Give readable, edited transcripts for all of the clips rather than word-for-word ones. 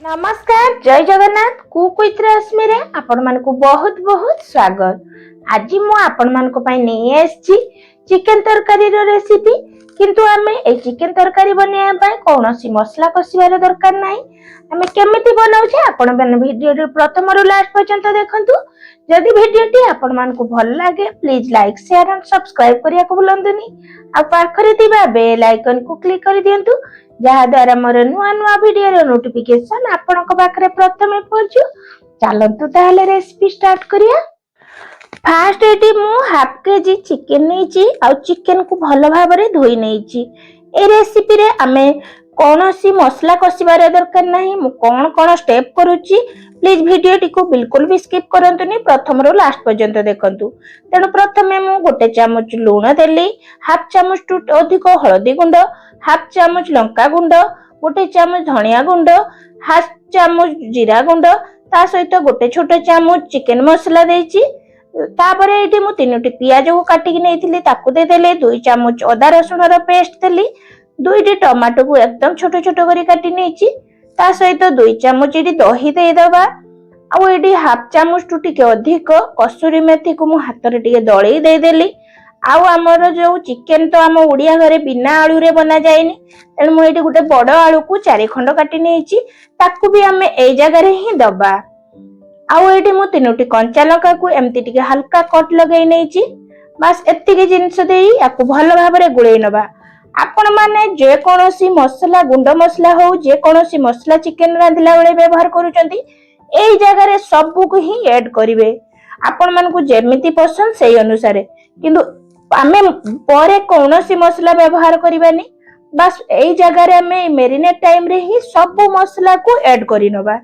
नमस्कार जय Jagannath cook with रश्मि रे आपण मानकु बहुत बहुत स्वागत। आज मु आपण मानको पई नै आछि चिकन तरकारी रो रेसिपी। किंतु आमे ए चिकन तरकारी बनिया पई कोनोसी मसला कसिबार दरकार नाही। आमे केमिति बनाउछे आपण माने वीडियो रे प्रथम रु लास्ट पर्यंत देखंतु। जदि वीडियोटी आपण मानको भल लागे please like share and subscribe करिया को भूलंतुनी। आ पाखरे थिबा बेल आइकन को क्लिक कर दियंतु जहाँ द्वारा मोर नुआ नुआ वीडियो रो नोटिफिकेशन आपनक पाखरे प्रथमे पहुंचू। चलंतु ताहले रेसिपी स्टार्ट करिया। फास्ट एटी मु हाफ केजी चिकन नैची आ चिकन को भल भाबरे धोई नैची। ए रेसिपी रे आमे कोनोसी मसला कसिबार दरकार नाही। मु कोन कोन स्टेप करूची प्लीज वीडियो टी को बिल्कुल भी स्किप करंतुनी प्रथम रो लास्ट पर्यंत देखंतु। तेनु प्रथमे मु गोटे चामच लूण देली, हाफ चामच टू अधिक हळदी गुंड, हाफ चामच लंका गुंड, गोटे चामच धनिया गुंड, हाफ चामच जीरा गुंड, ता सहित गोटे छोटे चामच चिकन मसला देची। तापरे एठी मु तीनोटी पियाज को काटिकी नेइथिली ताकू दे देले, 2 चामच अदा रसुण रो पेस्ट देली, 2टी टमाटो को एकदम छोटो छोटो करी काटी नेइची, ता सहित 2 चामच एठी दही दे दबा। आ एठी हाफ चामच टू टिके अधिक कसूरी मेथी को मु हाथ रे टिके दळी दे देली। आउ हमर जो चिकन तो हम ओडिया घरे बिना आलू रे बना जायनी, तेणु मु एठी गोटे बड़ आलू को 4 खंड काटी नेइची, ताकू भी हमें ए जगह रे ही दबा। आउ एठी मु 3टी कंचा लंका को एम्ति टिके हल्का कट लगै नेइची। बस एतिके जिंस देई याकू भल भाबरे गुळै नबा। आपण माने जे कोनोसी मसला गुंड मसला हो जे कोनोसी मसला चिकन रांधिला बेले व्यवहार करूचंती एई जगह रे सब को ही ऐड करिवे। आपण मान को जेमिति पसंद सेई अनुसार, किंतु आमे परे कोनोसी मसला व्यवहार करिबानी। बस एई जगह रे आमे मेरिनेट टाइम रे ही सब मसला को ऐड करि नबा।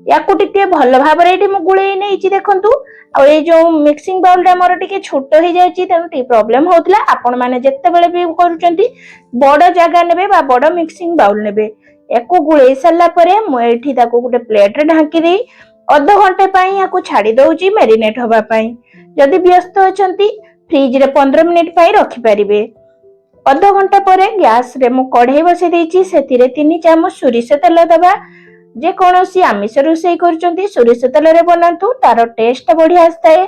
याकू टिके भल भाबरे एठी मु गुळै नेइची देखंतु। आ ए जो मिक्सिंग बाउल रे मोर टिके छोटो हे जायची, तेनु टी प्रॉब्लम होतला। आपण माने जत्ते बेले भी करूचंती बड़ जगह नेबे बा बड़ मिक्सिंग बाउल नेबे। याकू गुळै सल्ला परे मु एठी ताकू गुटे प्लेट रे ढांकी देई आधा घंटे पई याकू छाडी दउची मेरिनेट होबा पई। जदि व्यस्त अछंती फ्रिज रे 15 मिनिट पई रखि परिबे। आधा घंटा परे गैस रे मु कढ़ाई बसे देइची, सेतिरे 3 चामच सोरिष तेल दबा। जे कोनोसी आमिष रोषेई करचंती सोरिष तेल रे बनांतु, तार टेस्ट बढ़िया आस्ताए।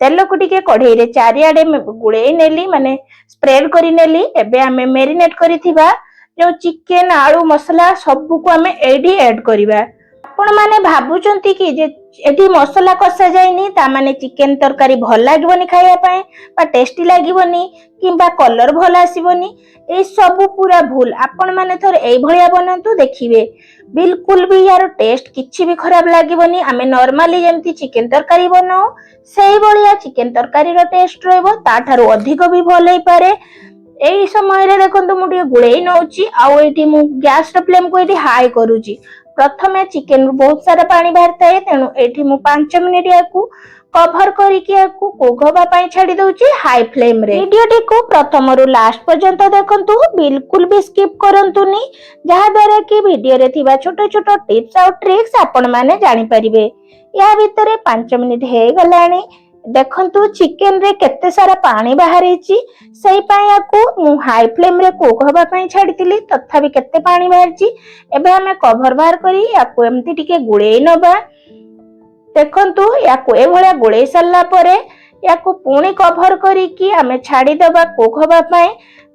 तेल को टिके कढ़ाई रे चारिआडे गुळै नेली, माने स्प्रेड करि नेली। एबे आमे मेरिनेट करिथिबा जो चिकन आलू मसला सब को आमे एडी ऐड करिबा। आपण माने भाबुचंती कि जे एठी मसला कसा जायनी ता माने चिकन तरकारी भल लागबनी खाया पय बा टेस्टी लागबनी किंबा कलर भल आसीबनी। ए सब पूरा भूल। आपण माने थोर एई भलिया बनांतु देखिबे, बिल्कुल भी यार टेस्ट किछि भी खराब लागबनी। आमे नॉर्मली जेमति चिकन तरकारी बनाओ सेई भलिया चिकन तरकारी रो टेस्ट रहबो, ता थारो अधिक भी भल होई पारे। एई समय रे देखंतु मु टिके गुळै नउची। आ एठी मु गैस रो फ्लेम को एठी हाई करूची। प्रथमे चिकन रू बहुत सारा पानी बाहरताए, तेणु एठी मु 5 मिनिट याकू कवर करिकि याकू कोघबा पई छाडी दउची हाई फ्लेम रे। वीडियोटी को प्रथम रु लास्ट पर्यंत देखंतु, बिल्कुल भी स्किप करंतुनी, जहा द्वारा कि वीडियो रे थिबा छोटो छोटो टिप्स और ट्रिक्स आपण माने जानि परिबे। या भितरे 5 मिनिट हे गलानी। देखंतु चिकन रे केते सारा पानी बाहरिची, सेई पई याकू मु हाई फ्लेम रे कुक होबा पई छाडीतिली, तथापि केते पानी बाहरिची। एबे हमें कवर बाहर करी याकू एम्ति टिके गुळै नबा। देखंतु याकू ए भलिया गुळै सल्ला परे याकू पुणी कवर करिकि हमें छाडी दबा कुक होबा पई।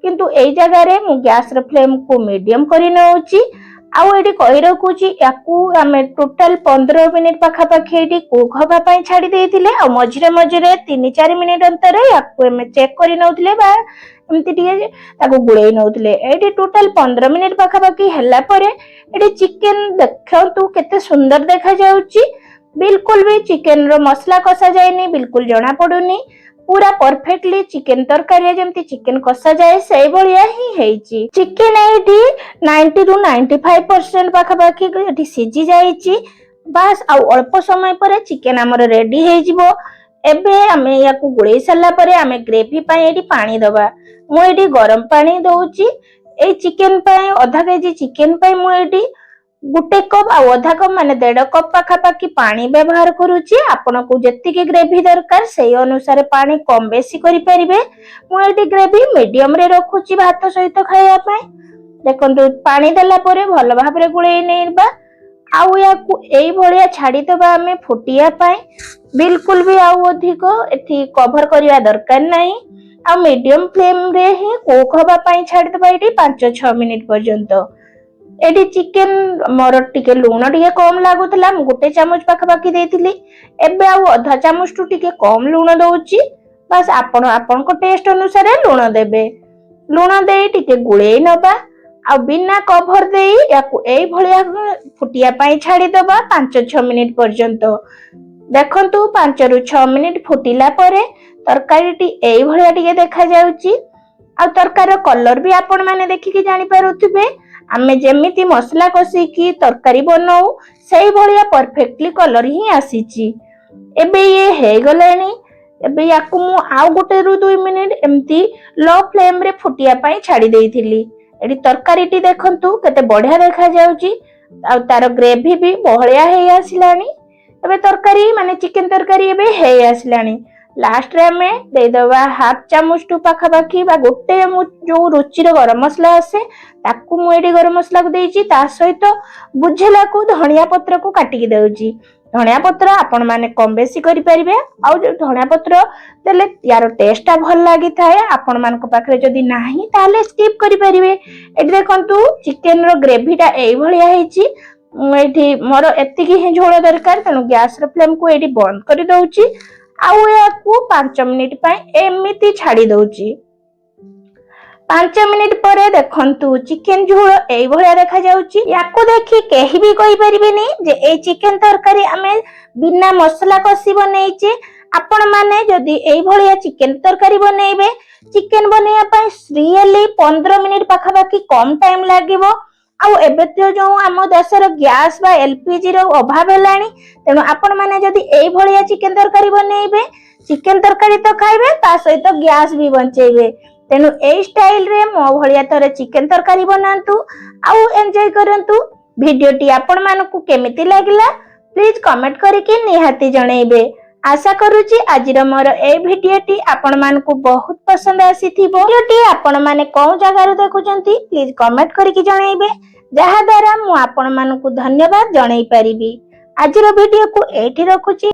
किंतु एई जगह रे मु गैस रे फ्लेम को मीडियम करि नउची। आउ एडी कहि रखुची याकू हमें टोटल 15 मिनिट पाखा पाखी एडी कुक होबा पई छाडी देइथिले। आ मझिरे मझिरे 3-4 मिनिट अंतर याकू हमें चेक करि नउथिले बा एम्ति टिके ताको गुळै नउथिले। एडी टोटल 15 मिनिट पाखा पाखी हल्ला परे एडी चिकन देखंतु केते सुंदर देखा जाउची। बिल्कुल भी चिकन रो मसला कसा जायनी, बिल्कुल जणा पडुनी। पूरा परफेक्टली चिकन तरकारी जेमति चिकन कसा जाए सेई भलिया ही हेइची। चिकन एठी 90 रु 95% पाखा पाखी एठी सिजी जाईची। बस आ अल्प समय परे चिकन हमर रेडी हेइ जिवो। एबे हमें याकू गुळै सल्ला परे हमें ग्रेवी पई एठी पानी दबा। मु एठी गरम पानी दउची। ए चिकन पई आधा केजी चिकन पई मु एठी गुटे कप आ आधा कप माने 1.5 कप पाखा पाखी पानी व्यवहार करूची। आपण को जत्तिके ग्रेवी दरकार सेई अनुसार पानी कम बेसी करि परिबे। मु एठी ग्रेवी मीडियम रे रखुची भात सहित खाया पय। देखंतु पानी देला परे भल भाबरे गुळै नेबा। आउ याकू एई भलिया छाड़ी दबा हमें फुटिया पाए बिल्कुल भी आउ अधिक एठी कवर करिया दरकार नहीं आ मीडियम फ्लेम रे ही कुक हबा पाई छाड़ी दबा एठी 5-6 मिनिट पर्यंत। एठी चिकेन मोर टिके लूण टिके कम लागुतला मु गोटे चामच पाखापाखी देइथिली एबे आउ आधा चामच टू टिके कम लूण दउची बस आपण को टेस्ट अनुसार लूण देबे। लूण देई टिके गुळेई नबा आ बिना कवर देई याकू एई भलिया फुटिया पाई छाड़ी दबा 5-6 मिनिट पर्यंत। देखंतु 5-6 मिनिट फुटिला परे तरकारीटी एई भलिया टिके देखा जाउची आ तरकार कलर भी आपण माने देखिकी जानि पारुथिबे आमे जेमिति मसला कसी की तरकारी बनाऊ सेई भलिया परफेक्टली कलर ही आसीची। एबे ये हे गलेनी एबे याकू मु आउ गोटे रु 2 मिनिट एम्ति लो फ्लेम रे फुटिया पाई छाड़ी देइथिली। एडी तरकारीटी देखंतु केते बढ़िया देखा जाउची आ तार ग्रेवी भी बहलिया हे आसिलानी। एबे तरकारी माने चिकेन तरकारी एबे हे आसिलानी। लास्ट रे हमें दे दबा हाफ चामच टू पाखापाखी बा गोटे जो रुचिर गरम मसला आसे ताकू मु एडी गरम मसला को देइची ता सहित बुझेला को धनिया पत्र को काटिकी देउची। धनिया पत्र आपण माने कम बेसी करि परिबे आ जो धनिया पत्र देले यार टेस्ट भल लागि थाए आपण मान को पाखरे जदी नाही ताले स्किप करि परिबे। एडी देखंतु चिकेन रो ग्रेवी टा एई भलिया हेची एठी मोर एतिकी ही झोल दरकार तनु गैस रो फ्लेम को एडी बंद करि दउची आउ याकू 5 मिनिट पाए एमिति छाड़ी दउची। 5 मिनिट परे देखंतु चिकेन झोल एई भलिया देखा जाउची। याकू देखि केही भी कहि परिबेनी जे ए चिकेन तरकारी हमें बिना मसला कसी बनेइचे। आपण माने जदी एई भलिया चिकेन तरकारी बनेइबे चिकेन बनेया पई रियली 15 मिनिट पाखापाखी कम टाइम लागिवो। आउ एबे तो जो आम देशर गैस बा एलपीजी रो अभाव हेलानी तेनु आपण माने जदी एई भलिया चिकेन तरकारी बनेइबे चिकेन तरकारी तो खाइबे ता सहित गैस भी बंचेइबे। तेनु एई स्टाइल रे मो भलिया तरे चिकेन तरकारी बनांतु आउ एन्जॉय करंतु। वीडियोटी आपण मानकु केमिति लागिला प्लीज कमेंट करके निहाती जणेइबे। आशा करूची आजिर मोर ए भिडियोटी आपण मानकु बहुत पसंद आसीथिबो। भिडियोटी आपण माने कोन जगह रे देखुचंती प्लीज कमेंट करके जणेइबे जहा द्वारा मु आपण मानकु धन्यवाद जणेइ परिबी। आजिर भिडियो को एठी रखुची।